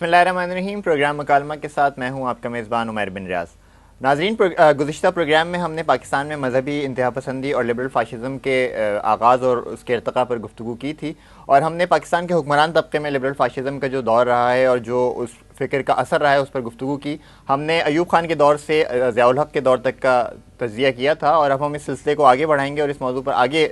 بسم اللہ الرحمن الرحیم. پروگرام مکالمہ کے ساتھ میں ہوں آپ کا میزبان عمیر بن ریاض. ناظرین، گزشتہ پروگرام میں ہم نے پاکستان میں مذہبی انتہا پسندی اور لبرل فاشزم کے آغاز اور اس کے ارتقاء پر گفتگو کی تھی، اور ہم نے پاکستان کے حکمران طبقے میں لبرل فاشزم کا جو دور رہا ہے اور جو اس فکر کا اثر رہا ہے اس پر گفتگو کی. ہم نے ایوب خان کے دور سے ضیاء الحق کے دور تک کا تجزیہ کیا تھا، اور اب ہم اس سلسلے کو آگے بڑھائیں گے اور اس موضوع پر آگے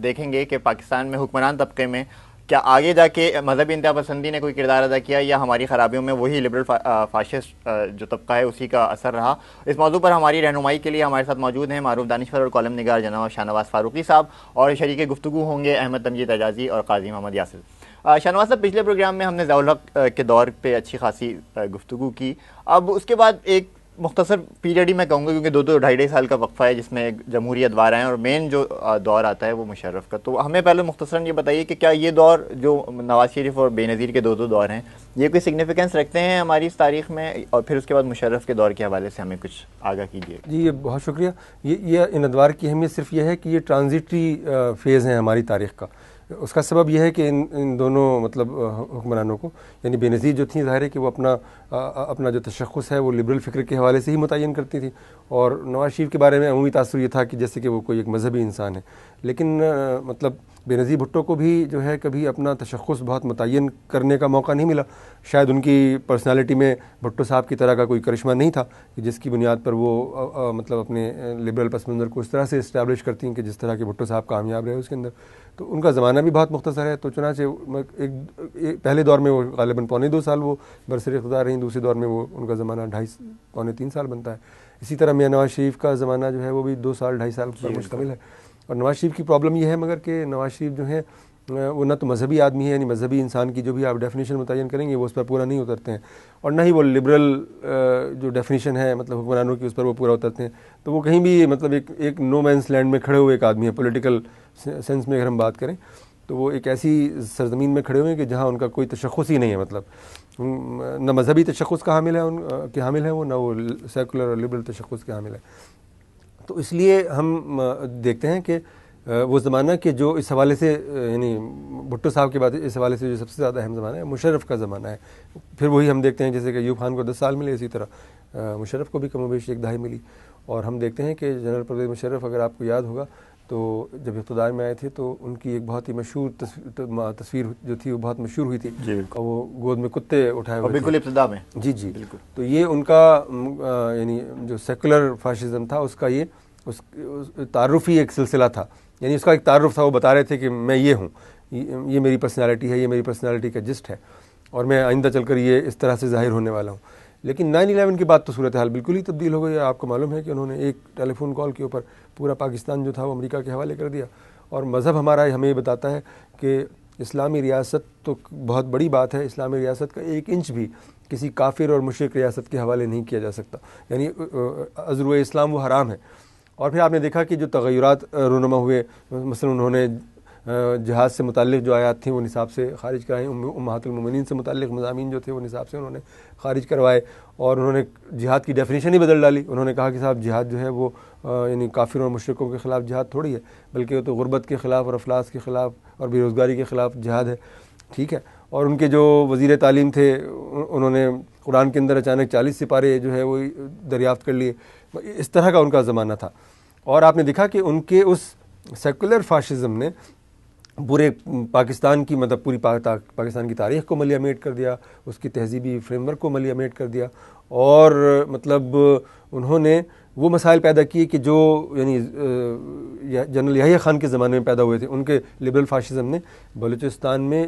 دیکھیں گے کہ پاکستان میں حکمران طبقے میں کیا آگے جا کے مذہبی انتہا پسندی نے کوئی کردار ادا کیا، یا ہماری خرابیوں میں وہی لبرل فاشسٹ جو طبقہ ہے اسی کا اثر رہا. اس موضوع پر ہماری رہنمائی کے لیے ہمارے ساتھ موجود ہیں معروف دانشور اور کالم نگار جناب شاہ نواز فاروقی صاحب، اور شریک گفتگو ہوں گے احمد تمجید اعجازی اور قاضی محمد یاسر. شاہ نواز صاحب، پچھلے پروگرام میں ہم نے ضیاء الحق کے دور پہ اچھی خاصی گفتگو کی. اب اس کے بعد ایک مختصر پیریڈ ہی میں کہوں گا، کیونکہ دو ڈھائی سال کا وقفہ ہے جس میں جمہوری ادوار ہیں اور مین جو دور آتا ہے وہ مشرف کا. تو ہمیں پہلے مختصراً یہ بتائیے کہ کیا یہ دور جو نواز شریف اور بے نظیر کے دو دور ہیں یہ کوئی سگنیفیکنس رکھتے ہیں ہماری اس تاریخ میں، اور پھر اس کے بعد مشرف کے دور کے حوالے سے ہمیں کچھ آگاہ کیجیے. جی، یہ بہت شکریہ. یہ ان ادوار کی اہمیت صرف یہ ہے کہ یہ ٹرانزیٹری فیز ہیں ہماری تاریخ کا. اس کا سبب یہ ہے کہ ان دونوں حکمرانوں کو، یعنی بے نظیر جو تھیں، ظاہر ہے کہ وہ اپنا جو تشخص ہے وہ لبرل فکر کے حوالے سے ہی متعین کرتی تھی، اور نواز شریف کے بارے میں عمومی تاثر یہ تھا کہ جیسے کہ وہ کوئی ایک مذہبی انسان ہے. لیکن بے نظیر بھٹو کو بھی جو ہے کبھی اپنا تشخص بہت متعین کرنے کا موقع نہیں ملا. شاید ان کی پرسنالٹی میں بھٹو صاحب کی طرح کا کوئی کرشمہ نہیں تھا کہ جس کی بنیاد پر وہ اپنے لبرل پس منظر کو اس طرح سے اسٹیبلش کرتی ہیں کہ جس طرح کہ بھٹو صاحب کامیاب رہے اس کے اندر. تو ان کا زمانہ بھی بہت مختصر ہے، تو چنانچہ پہلے دور میں وہ غالباً 2.25 سال وہ برسر اقتدار رہیں، دوسرے دور میں وہ ان کا زمانہ 2.5-3 سال بنتا ہے. اسی طرح میاں نواز شریف کا زمانہ جو ہے وہ بھی 2 سال 2.5 سال پر مشتمل ہے. اور نواز شریف کی پرابلم یہ ہے مگر کہ نواز شریف جو ہے وہ نہ تو مذہبی آدمی ہے، یعنی مذہبی انسان کی جو بھی آپ ڈیفینیشن متعین کریں گے وہ اس پر پورا نہیں اترتے ہیں، اور نہ ہی وہ لبرل جو ڈیفینیشن ہے حکمرانوں کی اس پر وہ پورا اترتے ہیں. تو وہ کہیں بھی ایک نو مینس لینڈ میں کھڑے ہوئے ایک آدمی ہے. پولیٹیکل سینس میں اگر ہم بات کریں تو وہ ایک ایسی سرزمین میں کھڑے ہوئے ہیں کہ جہاں ان کا کوئی تشخص ہی نہیں ہے. نہ مذہبی تشخص کا حامل ہے وہ، نہ وہ سیکولر اور لبرل تشخص کے حامل ہے. تو اس لیے ہم دیکھتے ہیں کہ وہ زمانہ کہ جو اس حوالے سے، یعنی بھٹو صاحب کے بعد اس حوالے سے جو سب سے زیادہ اہم زمانہ ہے مشرف کا زمانہ ہے. پھر وہی ہم دیکھتے ہیں جیسے کہ ایوب خان کو 10 سال ملے، اسی طرح مشرف کو بھی کم و بیش 1 دہائی ملی. اور ہم دیکھتے ہیں کہ جنرل پرویز مشرف، اگر آپ کو یاد ہوگا تو جب اقتدار میں آئے تھے تو ان کی ایک بہت ہی مشہور تصویر جو تھی وہ بہت مشہور ہوئی تھی، اور وہ گود میں کتے اٹھائے ہوئے بالکل ابتدا میں. جی بالکل. تو یہ ان کا یعنی جو سیکولر فاشزم تھا اس کا یہ تعارفی ایک سلسلہ تھا، یعنی اس کا ایک تعارف تھا. وہ بتا رہے تھے کہ میں یہ ہوں، یہ میری پرسنالٹی ہے، یہ میری پرسنالٹی کا جسٹ ہے، اور میں آئندہ چل کر یہ اس طرح سے ظاہر ہونے والا ہوں. لیکن 9/11 کے بعد تو صورتحال بالکل ہی تبدیل ہو گئی. آپ کو معلوم ہے کہ انہوں نے ایک ٹیلی فون کال کے اوپر پورا پاکستان جو تھا وہ امریکہ کے حوالے کر دیا. اور مذہب ہمارا ہمیں یہ بتاتا ہے کہ اسلامی ریاست تو بہت بڑی بات ہے، اسلامی ریاست کا 1 انچ بھی کسی کافر اور مشرک ریاست کے حوالے نہیں کیا جا سکتا، یعنی عذر اسلام وہ حرام ہے. اور پھر آپ نے دیکھا کہ جو تغیرات رونما ہوئے، مثلا انہوں نے جہاد سے متعلق جو آیات تھیں وہ نصاب سے خارج کرائیں، امہات المومنین سے متعلق مضامین جو تھے وہ نصاب سے انہوں نے خارج کروائے، اور انہوں نے جہاد کی ڈیفینیشن ہی بدل ڈالی. انہوں نے کہا کہ صاحب جہاد جو ہے وہ یعنی کافروں اور مشرکوں کے خلاف جہاد تھوڑی ہے، بلکہ وہ تو غربت کے خلاف اور افلاس کے خلاف اور بے روزگاری کے خلاف جہاد ہے. ٹھیک ہے. اور ان کے جو وزیر تعلیم تھے انہوں نے قرآن کے اندر اچانک 40 سپارے جو ہے وہ دریافت کر لیے. اس طرح کا ان کا زمانہ تھا. اور آپ نے دیکھا کہ ان کے اس سیکولر فاشزم نے پورے پاکستان کی پوری پاکستان کی تاریخ کو ملیامیٹ کر دیا، اس کی تہذیبی فریم ورک کو ملیامیٹ کر دیا. اور انہوں نے وہ مسائل پیدا کیے کہ جو یعنی جنرل یحییٰ خان کے زمانے میں پیدا ہوئے تھے. ان کے لبرل فاشزم نے بلوچستان میں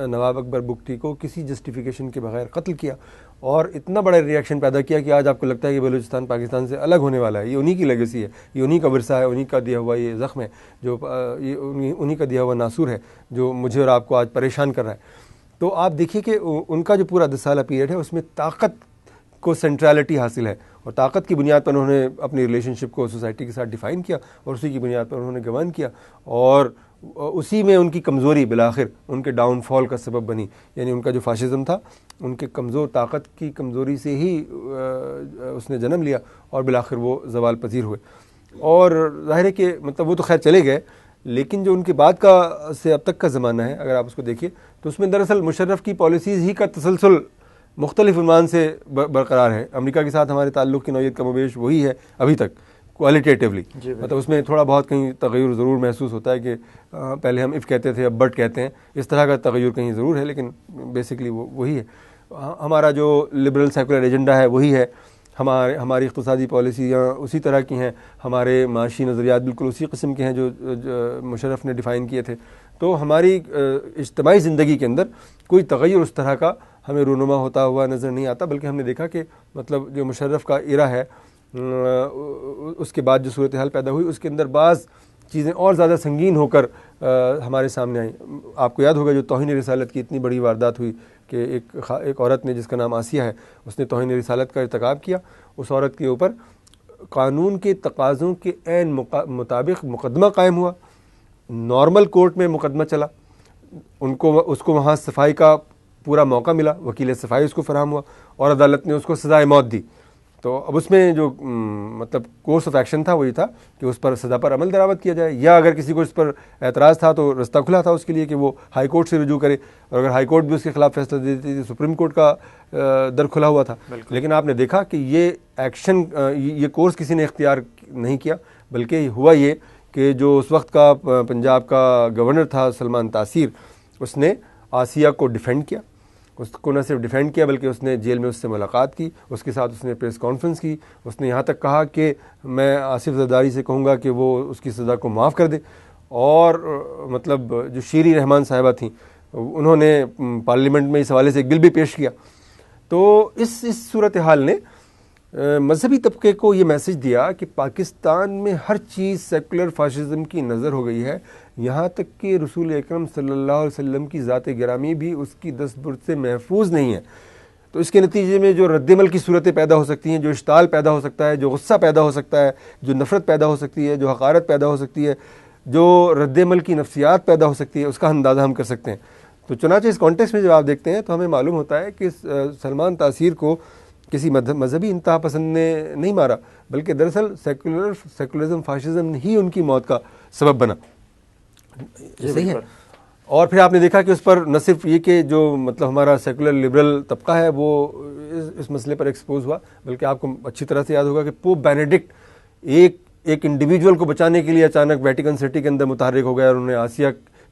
نواب اکبر بگٹی کو کسی جسٹیفیکیشن کے بغیر قتل کیا، اور اتنا بڑا ریئیکشن پیدا کیا کہ آج آپ کو لگتا ہے کہ بلوچستان پاکستان سے الگ ہونے والا ہے. یہ انہی کی لیگیسی ہے، یہ انہی کا ورثہ ہے، انہی کا دیا ہوا یہ زخم ہے، جو یہ انہی کا دیا ہوا ناسور ہے جو مجھے اور آپ کو آج پریشان کر رہا ہے. تو آپ دیکھیے کہ ان کا جو پورا 10 سالہ پیریڈ ہے اس میں طاقت کو سینٹرالٹی حاصل ہے، اور طاقت کی بنیاد پر انہوں نے اپنی ریلیشن شپ کو سوسائٹی کے ساتھ ڈیفائن کیا، اور اسی کی بنیاد پر انہوں نے گوان کیا، اور اسی میں ان کی کمزوری بالآخر ان کے ڈاؤن فال کا سبب بنی. یعنی ان کا جو فاشزم تھا ان کے کمزور طاقت کی کمزوری سے ہی اس نے جنم لیا، اور بالآخر وہ زوال پذیر ہوئے. اور ظاہر ہے کہ وہ تو خیر چلے گئے، لیکن جو ان کے بعد کا سے اب تک کا زمانہ ہے اگر آپ اس کو دیکھیے تو اس میں دراصل مشرف کی پالیسیز ہی کا تسلسل مختلف عنوان سے برقرار ہے. امریکہ کے ساتھ ہمارے تعلق کی نوعیت کم و بیش وہی ہے ابھی تک کوالٹیٹیولی. مطلب اس میں تھوڑا بہت کہیں تغیر ضرور محسوس ہوتا ہے کہ پہلے ہم اف کہتے تھے اب بٹ کہتے ہیں, اس طرح کا تغیر کہیں ضرور ہے, لیکن بیسکلی وہی ہے. ہمارا جو لبرل سیکولر ایجنڈا ہے وہی ہے, ہماری اقتصادی پالیسیاں اسی طرح کی ہیں, ہمارے معاشی نظریات بالکل اسی قسم کے ہیں جو مشرف نے ڈیفائن کیے تھے. تو ہماری اجتماعی زندگی کے اندر کوئی تغیر اس طرح کا ہمیں رونما ہوتا ہوا نظر نہیں آتا, بلکہ ہم نے دیکھا کہ مطلب جو مشرف کا ایرا ہے اس کے بعد جو صورتحال پیدا ہوئی اس کے اندر بعض چیزیں اور زیادہ سنگین ہو کر ہمارے سامنے آئیں. آپ کو یاد ہوگا جو توہین رسالت کی اتنی بڑی واردات ہوئی کہ ایک عورت نے جس کا نام آسیہ ہے اس نے توہین رسالت کا ارتکاب کیا. اس عورت کے اوپر قانون کے تقاضوں کے عین مطابق مقدمہ قائم ہوا, نارمل کورٹ میں مقدمہ چلا, اس کو وہاں صفائی کا پورا موقع ملا, وکیل صفائی اس کو فراہم ہوا اور عدالت نے اس کو سزائے موت دی. تو اب اس میں جو مطلب کورس آف ایکشن تھا وہی تھا کہ اس پر سزا پر عمل درآمد کیا جائے, یا اگر کسی کو اس پر اعتراض تھا تو رستہ کھلا تھا اس کے لیے کہ وہ ہائی کورٹ سے رجوع کرے, اور اگر ہائی کورٹ بھی اس کے خلاف فیصلہ دے دیتی تو سپریم کورٹ کا در کھلا ہوا تھا. لیکن آپ نے دیکھا کہ یہ ایکشن, یہ کورس کسی نے اختیار نہیں کیا, بلکہ ہوا یہ کہ جو اس وقت کا پنجاب کا گورنر تھا سلمان تاثیر, اس نے آسیہ کو ڈیفینڈ کیا. اس کو نہ صرف ڈیفینڈ کیا بلکہ اس نے جیل میں اس سے ملاقات کی, اس کے ساتھ اس نے پریس کانفرنس کی. اس نے یہاں تک کہا کہ میں آصف زرداری سے کہوں گا کہ وہ اس کی سزا کو معاف کر دے. اور مطلب جو شیری رحمان صاحبہ تھیں انہوں نے پارلیمنٹ میں اس حوالے سے ایک بل بھی پیش کیا. تو اس صورتحال نے مذہبی طبقے کو یہ میسج دیا کہ پاکستان میں ہر چیز سیکولر فاشزم کی نظر ہو گئی ہے, یہاں تک کہ رسول اکرم صلی اللہ علیہ وسلم کی ذات گرامی بھی اس کی دستبرد سے محفوظ نہیں ہے. تو اس کے نتیجے میں جو رد عمل کی صورتیں پیدا ہو سکتی ہیں, جو اشتعال پیدا ہو سکتا ہے, جو غصہ پیدا ہو سکتا ہے, جو نفرت پیدا ہو سکتی ہے, جو حقارت پیدا ہو سکتی ہے, جو رد عمل کی نفسیات پیدا ہو سکتی ہے, اس کا اندازہ ہم کر سکتے ہیں. تو چنانچہ اس کانٹیکسٹ میں جب آپ دیکھتے ہیں تو ہمیں معلوم ہوتا ہے کہ سلمان تاثیر کو کسی مذہبی انتہا پسند نے نہیں مارا, بلکہ دراصل سیکولرزم فاشزم ہی ان کی موت کا سبب بنا. صحیح ہے. اور پھر آپ نے دیکھا کہ اس پر نہ صرف یہ کہ جو مطلب ہمارا سیکولر لبرل طبقہ ہے وہ اس مسئلے پر ایکسپوز ہوا, بلکہ آپ کو اچھی طرح سے یاد ہوگا کہ پوپ بینیڈکٹ ایک انڈیویجول کو بچانے کے لیے اچانک ویٹیکن سٹی کے اندر متحرک ہو گیا, اور انہوں نے آسیہ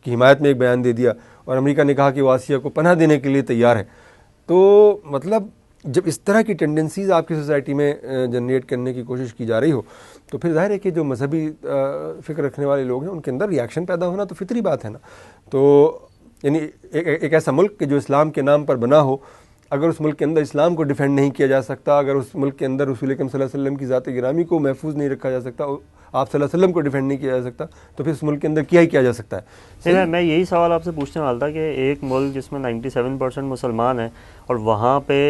کی حمایت میں ایک بیان دے دیا, اور امریکہ نے کہا کہ وہ آسیہ کو پناہ دینے کے لیے تیار ہے. تو مطلب جب اس طرح کی ٹینڈنسیز آپ کی سوسائٹی میں جنریٹ کرنے کی کوشش کی جا رہی ہو تو پھر ظاہر ہے کہ جو مذہبی فکر رکھنے والے لوگ ہیں ان کے اندر ریاکشن پیدا ہونا تو فطری بات ہے نا. تو یعنی ایک ایسا ملک کہ جو اسلام کے نام پر بنا ہو, اگر اس ملک کے اندر اسلام کو ڈیفینڈ نہیں کیا جا سکتا, اگر اس ملک کے اندر رسول اکرم صلی اللہ علیہ وسلم کی ذات گرامی کو محفوظ نہیں رکھا جا سکتا, آپ صلی اللہ علیہ وسلم کو ڈیفینڈ نہیں کیا جا سکتا, تو پھر اس ملک کے اندر کیا ہی کیا جا سکتا ہے. میں یہی سوال آپ سے پوچھنے والا تھا کہ ایک ملک جس میں 97% مسلمان ہیں, اور وہاں پہ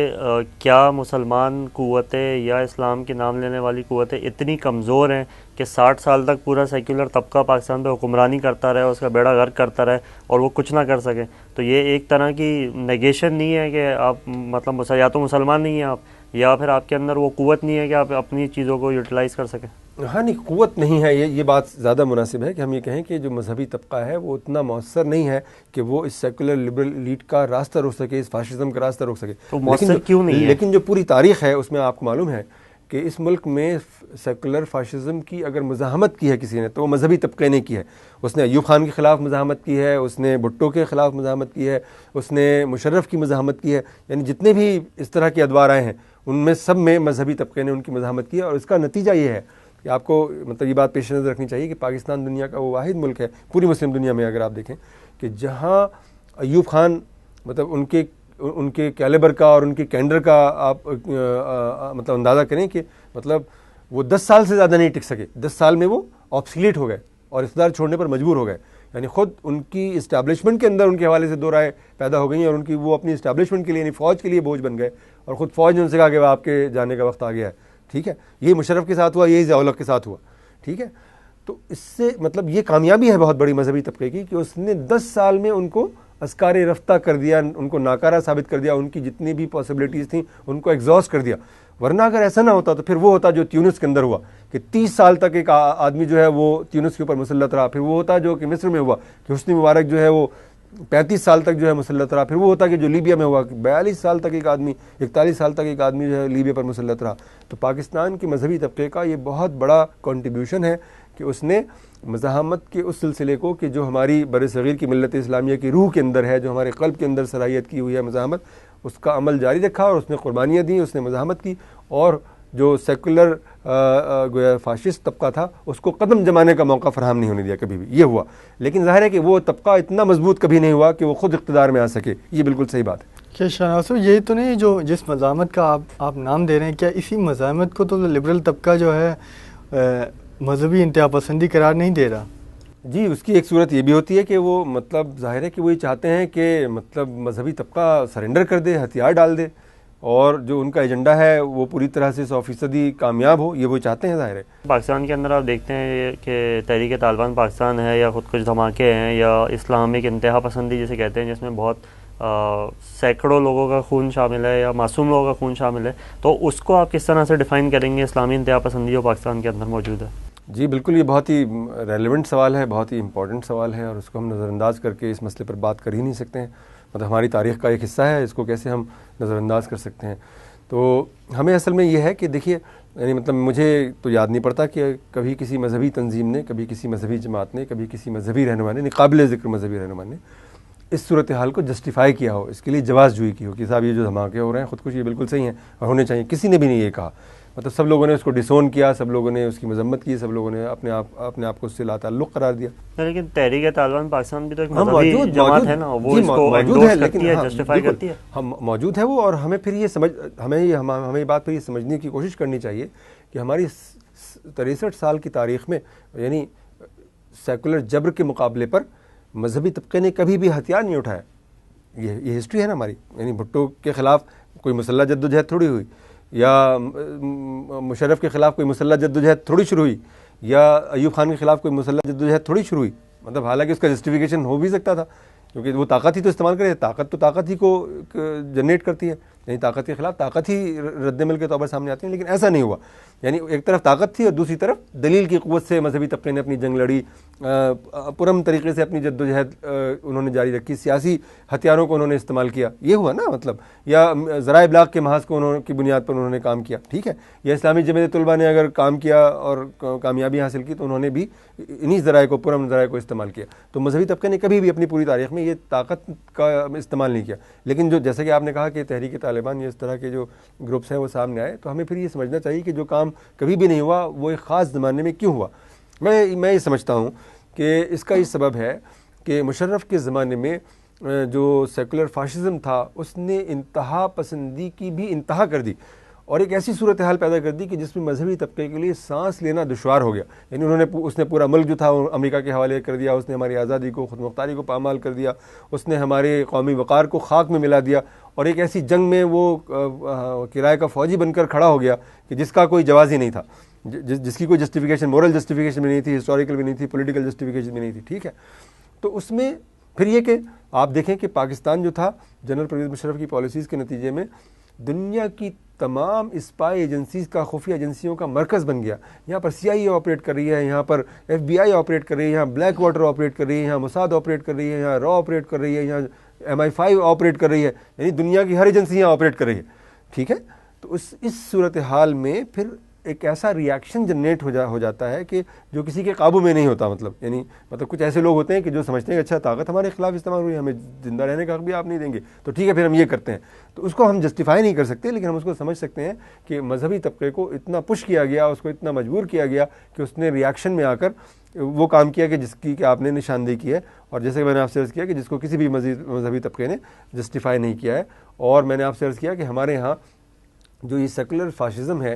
کیا مسلمان قوتیں یا اسلام کے نام لینے والی قوتیں اتنی کمزور ہیں کہ 60 سال تک پورا سیکولر طبقہ پاکستان پہ حکمرانی کرتا رہے, اس کا بیڑا غرق کرتا رہے, اور وہ کچھ نہ کر سکے؟ تو یہ ایک طرح کی نیگیشن نہیں ہے کہ آپ مطلب یا تو مسلمان نہیں ہیں آپ, یا پھر آپ کے اندر وہ قوت نہیں ہے کہ آپ اپنی چیزوں کو یوٹیلائز کر سکیں؟ ہاں نہیں, قوت نہیں ہے, یہ بات زیادہ مناسب ہے کہ ہم یہ کہیں کہ جو مذہبی طبقہ ہے وہ اتنا مؤثر نہیں ہے کہ وہ اس سیکولر لبرل ایلیٹ کا راستہ روک سکے, اس فاشزم کا راستہ روک سکے. تو مؤثر کیوں نہیں ہے؟ لیکن جو پوری تاریخ ہے اس میں آپ کو معلوم ہے کہ اس ملک میں سیکولر فاشزم کی اگر مزاحمت کی ہے کسی نے تو وہ مذہبی طبقے نے کی ہے. اس نے ایوب خان کے خلاف مزاحمت کی ہے, اس نے بھٹو کے خلاف مزاحمت کی ہے, اس نے مشرف کی مزاحمت کی ہے. یعنی جتنے بھی اس طرح کے ادوار آئے ہیں ان میں سب میں مذہبی طبقے نے ان کی مزاحمت کی ہے, اور اس کا نتیجہ یہ ہے کہ آپ کو مطلب یہ بات پیش نظر رکھنی چاہیے کہ پاکستان دنیا کا وہ واحد ملک ہے پوری مسلم دنیا میں اگر آپ دیکھیں کہ جہاں ایوب خان مطلب ان کے کیلیبر کا اور ان کے کینڈر کا آپ مطلب اندازہ کریں کہ مطلب وہ 10 سال سے زیادہ نہیں ٹک سکے. 10 سال میں وہ آبسلیٹ ہو گئے اور اقتدار چھوڑنے پر مجبور ہو گئے. یعنی خود ان کی اسٹیبلشمنٹ کے اندر ان کے حوالے سے دو رائے پیدا ہو گئی ہیں, اور ان کی وہ اپنی اسٹیبلشمنٹ کے لیے یعنی فوج کے لیے بوجھ بن گئے, اور خود فوج نے ان سے کہا کہ وہ آپ کے جانے کا وقت آ گیا ہے. ٹھیک ہے, یہ مشرف کے ساتھ ہوا, یہی ضیاء الحق کے ساتھ ہوا. ٹھیک ہے, تو اس سے مطلب یہ کامیابی ہے بہت بڑی مذہبی طبقے کی کہ اس نے 10 سال میں ان کو اسکار رفتہ کر دیا, ان کو ناکارہ ثابت کر دیا, ان کی جتنی بھی پاسبلٹیز تھیں ان کو ایگزاسٹ کر دیا. ورنہ اگر ایسا نہ ہوتا تو پھر وہ ہوتا جو تیونس کے اندر ہوا کہ 30 سال تک ایک آدمی جو ہے وہ تیونس کے اوپر مسلط رہا. پھر وہ ہوتا جو کہ مصر میں ہوا کہ حسنی مبارک جو ہے وہ 35 سال تک جو ہے مسلط رہا. پھر وہ ہوتا کہ جو لیبیا میں ہوا 42 سال تک ایک آدمی 41 سال تک ایک آدمی جو ہے لیبیا پر مسلط رہا. تو پاکستان کے مذہبی طبقے کا یہ بہت بڑا کنٹریبیوشن ہے کہ اس نے مزاحمت کے اس سلسلے کو کہ جو ہماری بر صغیر کی ملت اسلامیہ کی روح کے اندر ہے, جو ہمارے قلب کے اندر صلاحیت کی ہوئی ہے مزاحمت, اس کا عمل جاری رکھا اور اس نے قربانیاں دیں, اس نے مزاحمت کی. اور جو سیکولر گویا فاشسٹ طبقہ تھا اس کو قدم جمانے کا موقع فراہم نہیں ہونے دیا کبھی بھی. یہ ہوا, لیکن ظاہر ہے کہ وہ طبقہ اتنا مضبوط کبھی نہیں ہوا کہ وہ خود اقتدار میں آ سکے. یہ بالکل صحیح بات ہے. کیا شاہنواز صاحب یہ تو نہیں جو جس مزاحمت کا آپ نام دے رہے ہیں, کیا اسی مزاحمت کو تو لبرل طبقہ جو ہے مذہبی انتہا پسندی قرار نہیں دے رہا؟ جی, اس کی ایک صورت یہ بھی ہوتی ہے کہ وہ مطلب ظاہر ہے کہ وہ یہ چاہتے ہیں کہ مطلب مذہبی طبقہ سرنڈر کر دے, ہتھیار ڈال دے, اور جو ان کا ایجنڈا ہے وہ پوری طرح سے 100% کامیاب ہو, یہ وہ چاہتے ہیں. ظاہر ہے پاکستان کے اندر آپ دیکھتے ہیں کہ تحریک طالبان پاکستان ہے یا خود کچھ دھماکے ہیں یا اسلامک انتہا پسندی جسے کہتے ہیں, جس میں بہت سینکڑوں لوگوں کا خون شامل ہے یا معصوم لوگوں کا خون شامل ہے, تو اس کو آپ کس طرح سے ڈیفائن کریں گے اسلامی انتہا پسندی جو پاکستان کے اندر موجود ہے؟ جی بالکل, یہ بہت ہی ریلیونٹ سوال ہے, بہت ہی امپورٹنٹ سوال ہے, اور اس کو ہم نظر انداز کر کے اس مسئلے پر بات کر ہی نہیں سکتے ہیں. مطلب ہماری تاریخ کا ایک حصہ ہے, اس کو کیسے ہم نظر انداز کر سکتے ہیں. تو ہمیں اصل میں یہ ہے کہ دیکھیے, یعنی مطلب مجھے تو یاد نہیں پڑتا کہ کبھی کسی مذہبی تنظیم نے, کبھی کسی مذہبی جماعت نے, کبھی کسی مذہبی رہنما نے, قابل ذکر مذہبی رہنما نے اس صورتحال کو جسٹیفائی کیا ہو, اس کے لیے جواز جوئی کی ہو کہ صاحب یہ جو دھماکے ہو رہے ہیں خودکشی یہ بالکل صحیح ہیں اور ہونے چاہیے. کسی نے بھی نہیں یہ کہا. مطلب سب لوگوں نے اس کو ڈسون کیا, سب لوگوں نے اس کی مذمت کی, سب لوگوں نے اپنے آپ کو اس سے لا تعلق قرار دیا. لیکن تحریک طالبان پاکستان بھی تو ایک مذہبی جماعت ہے نا, وہ اس کو انڈورس کرتی ہے, جسٹیفائی کرتی ہے. ہم موجود ہے وہ, اور ہمیں پھر یہ ہمیں یہ بات پھر یہ سمجھنے کی کوشش کرنی چاہیے کہ ہماری 63 سال کی تاریخ میں یعنی سیکولر جبر کے مقابلے پر مذہبی طبقے نے کبھی بھی ہتھیار نہیں اٹھایا. یہ ہسٹری ہے نا ہماری. یعنی بھٹو کے خلاف کوئی مسلح جدوجہد تھوڑی ہوئی, یا مشرف کے خلاف کوئی مسلح جدوجہد تھوڑی شروع ہوئی, یا ایوب خان کے خلاف کوئی مسلح جدوجہد تھوڑی شروع ہوئی. مطلب حالانکہ اس کا جسٹیفیکیشن ہو بھی سکتا تھا, کیونکہ وہ طاقت ہی تو استعمال کرے, طاقت ہی کو جنریٹ کرتی ہے, یعنی طاقت کے خلاف طاقت ہی رد عمل کے طور پر سامنے آتی ہے. لیکن ایسا نہیں ہوا. یعنی ایک طرف طاقت تھی اور دوسری طرف دلیل کی قوت سے مذہبی طبقے نے اپنی جنگ لڑی, پرم طریقے سے اپنی جدوجہد انہوں نے جاری رکھی, سیاسی ہتھیاروں کو انہوں نے استعمال کیا. یہ ہوا نا مطلب, یا ذرائع ابلاغ کے محاذ کو کی بنیاد پر انہوں نے کام کیا. ٹھیک ہے, یا اسلامی جمعیت طلبہ نے اگر کام کیا اور کامیابی حاصل کی تو انہوں نے بھی انہی ذرائع کو, پرم ذرائع کو استعمال کیا. تو مذہبی طبقے نے کبھی بھی اپنی پوری تاریخ میں یہ طاقت کا استعمال نہیں کیا. لیکن جو جیسے کہ آپ نے کہا کہ تحریک طالبان یا اس طرح کے جو گروپس ہیں وہ سامنے آئے, تو ہمیں پھر یہ سمجھنا چاہیے کہ جو کام کبھی بھی نہیں ہوا وہ ایک خاص زمانے میں کیوں ہوا. میں یہ سمجھتا ہوں کہ اس کا یہ سبب ہے کہ مشرف کے زمانے میں جو سیکولر فاشزم تھا اس نے انتہا پسندی کی بھی انتہا کر دی, اور ایک ایسی صورتحال پیدا کر دی کہ جس میں مذہبی طبقے کے لیے سانس لینا دشوار ہو گیا. یعنی اس نے پورا ملک جو تھا امریکہ کے حوالے کر دیا, اس نے ہماری آزادی کو, خود مختاری کو پامال کر دیا, اس نے ہمارے قومی وقار کو خاک میں ملا دیا, اور ایک ایسی جنگ میں وہ کرائے کا فوجی بن کر کھڑا ہو گیا کہ جس کا کوئی جواز ہی نہیں تھا, جس کی کوئی جسٹیفیکیشن, مورل جسٹیفیکیشن بھی نہیں تھی, ہسٹوریکل بھی نہیں تھی, پولیٹیکل جسٹیفیکیشن بھی نہیں تھی. ٹھیک ہے, تو اس میں پھر یہ کہ آپ دیکھیں کہ پاکستان جو تھا جنرل پرویز مشرف کی پالیسیز کے نتیجے میں دنیا کی تمام اسپائی ایجنسیز کا, خفیہ ایجنسیوں کا مرکز بن گیا. یہاں پر CIA آپریٹ کر رہی ہے, یہاں پر FBI آپریٹ کر رہی ہے, یہاں بلیک واٹر آپریٹ کر رہی ہے, یہاں موساد آپریٹ کر رہی ہے, یہاں را آپریٹ کر رہی ہے, یہاں MI5 آپریٹ کر رہی ہے. یعنی دنیا کی ہر ایجنسی یہاں آپریٹ کر رہی ہے. ٹھیک ہے, تو اس صورتحال میں پھر ایک ایسا ریاکشن جنریٹ ہو جاتا ہے کہ جو کسی کے قابو میں نہیں ہوتا. مطلب کچھ ایسے لوگ ہوتے ہیں کہ جو سمجھتے ہیں کہ اچھا طاقت ہمارے خلاف استعمال ہوئی, ہمیں زندہ رہنے کا حق بھی آپ نہیں دیں گے, تو ٹھیک ہے پھر ہم یہ کرتے ہیں. تو اس کو ہم جسٹیفائی نہیں کر سکتے, لیکن ہم اس کو سمجھ سکتے ہیں کہ مذہبی طبقے کو اتنا پش کیا گیا, اس کو اتنا مجبور کیا گیا کہ اس نے ریاکشن میں آ کر وہ کام کیا کہ جس کی کہ آپ نے نشاندہی کی ہے, اور جیسے کہ میں نے آپ سے عرض کیا کہ جس کو کسی بھی مذہبی طبقے نے جسٹیفائی نہیں کیا ہے. اور میں نے آپ سے عرض کیا کہ ہمارے ہاں جو یہ سیکولر فاشزم ہے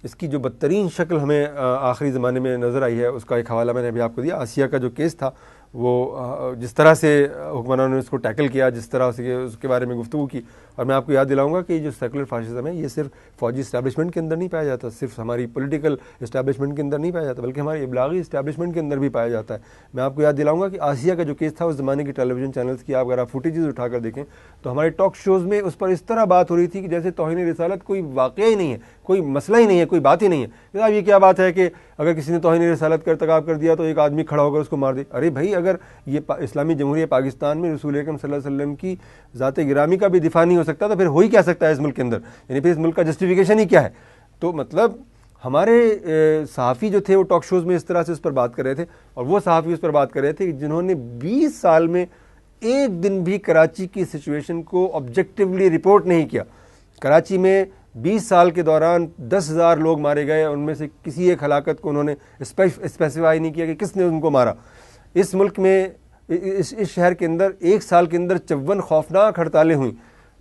اس کی جو بدترین شکل ہمیں آخری زمانے میں نظر آئی ہے, اس کا ایک حوالہ میں نے ابھی آپ کو دیا. آسیہ کا جو کیس تھا, وہ جس طرح سے حکمرانوں نے اس کو ٹیکل کیا, جس طرح سے اس کے بارے میں گفتگو کی. اور میں آپ کو یاد دلاؤں گا کہ یہ جو سیکولر فاشزم ہے یہ صرف فوجی اسٹیبلشمنٹ کے اندر نہیں پایا جاتا, صرف ہماری پولیٹیکل اسٹیبلشمنٹ کے اندر نہیں پایا جاتا, بلکہ ہماری ابلاغی اسٹیبلشمنٹ کے اندر بھی پایا جاتا ہے. میں آپ کو یاد دلاؤں گا کہ آسیہ کا جو کیس تھا اس زمانے کی ٹیلی ویژن چینلز کی اگر آپ فوٹیجز اٹھا کر دیکھیں تو ہمارے ٹاک شوز میں اس پر اس طرح بات ہو رہی تھی کہ جیسے توہین رسالت کوئی واقعہ ہی نہیں ہے, کوئی مسئلہ ہی نہیں ہے, کوئی بات ہی نہیں ہے. جناب یہ کیا بات ہے کہ اگر کسی نے توہین رسالت کا ارتکاب کر دیا تو ایک آدمی کھڑا ہو کر اس کو مار دے. ارے بھائی اگر یہ اسلامی جمہوریہ پاکستان میں رسول اکرم صلی اللہ علیہ وسلم کی ذات گرامی کا بھی دفاع نہیں ہو سکتا تو پھر ہو ہی کیا سکتا ہے اس ملک کے اندر؟ یعنی پھر اس ملک کا جسٹیفیکیشن ہی کیا ہے؟ تو مطلب ہمارے صحافی جو تھے وہ ٹاک شوز میں اس طرح سے اس پر بات کر رہے تھے, اور وہ صحافی اس پر بات کر رہے تھے جنہوں نے 20 سال میں ایک دن بھی کراچی کی سچویشن کو آبجیکٹیولی رپورٹ نہیں کیا. کراچی میں 20 سال کے دوران 10,000 لوگ مارے گئے, ان میں سے کسی ایک ہلاکت کو انہوں نے اسپیسیفائی نہیں کیا کہ کس نے ان کو مارا. اس ملک میں اس شہر کے اندر ایک سال کے اندر 54 خوفناک ہڑتالیں ہوئیں.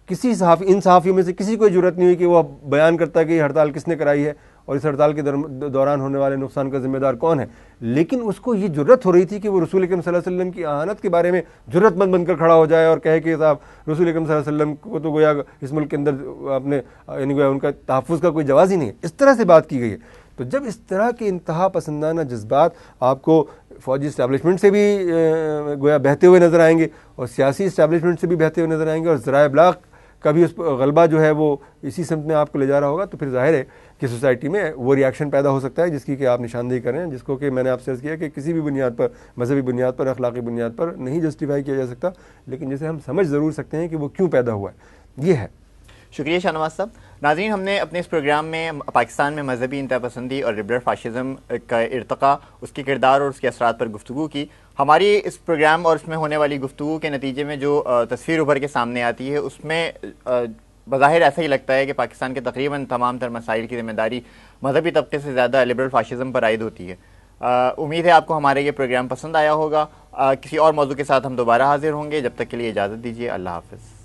کسی ان صحافیوں میں سے کسی کو ضرورت نہیں ہوئی کہ وہ بیان کرتا کہ یہ ہڑتال کس نے کرائی ہے اور اس ہڑتال کے دوران ہونے والے نقصان کا ذمہ دار کون ہے, لیکن اس کو یہ ضرورت ہو رہی تھی کہ وہ رسول اکرم صلی اللہ علیہ وسلم کی اہانت کے بارے میں ضرورت مند بن کر کھڑا ہو جائے اور کہے کہ صاحب رسول اکرم صلی اللہ علیہ وسلم کو تو گویا اس ملک کے اندر اپنے یعنی گویا ان کا تحفظ کا کوئی جواز ہی نہیں ہے. اس طرح سے بات کی گئی ہے. تو جب اس طرح کے انتہا پسندانہ جذبات آپ کو فوجی اسٹیبلشمنٹ سے بھی گویا بہتے ہوئے نظر آئیں گے اور سیاسی اسٹیبلشمنٹ سے بھی بہتے ہوئے نظر آئیں گے اور ذرائع ابلاغ کا بھی اس غلبہ جو ہے وہ اسی سمت میں آپ کو لے جا رہا ہوگا, تو پھر ظاہر ہے کہ سوسائٹی میں وہ ری ایکشن پیدا ہو سکتا ہے جس کی کہ آپ نشاندہی کر رہے ہیں, جس کو کہ میں نے آپ سے عرض کیا کہ کسی بھی بنیاد پر, مذہبی بنیاد پر, اخلاقی بنیاد پر نہیں جسٹیفائی کیا جا سکتا, لیکن جسے ہم سمجھ ضرور سکتے ہیں کہ وہ کیوں پیدا ہوا ہے. یہ ہے. شکریہ شاہ نواز صاحب. ناظرین, ہم نے اپنے اس پروگرام میں پاکستان میں مذہبی انتہا پسندی اور لبرل فاشزم کا ارتقاء, اس کے کردار اور اس کے اثرات پر گفتگو کی. ہماری اس پروگرام اور اس میں ہونے والی گفتگو کے نتیجے میں جو تصویر ابھر کے سامنے آتی ہے اس میں بظاہر ایسا ہی لگتا ہے کہ پاکستان کے تقریباً تمام تر مسائل کی ذمہ داری مذہبی طبقے سے زیادہ لبرل فاشزم پر عائد ہوتی ہے. امید ہے آپ کو ہمارے یہ پروگرام پسند آیا ہوگا. کسی اور موضوع کے ساتھ ہم دوبارہ حاضر ہوں گے. جب تک کے لیے اجازت دیجیے. اللہ حافظ.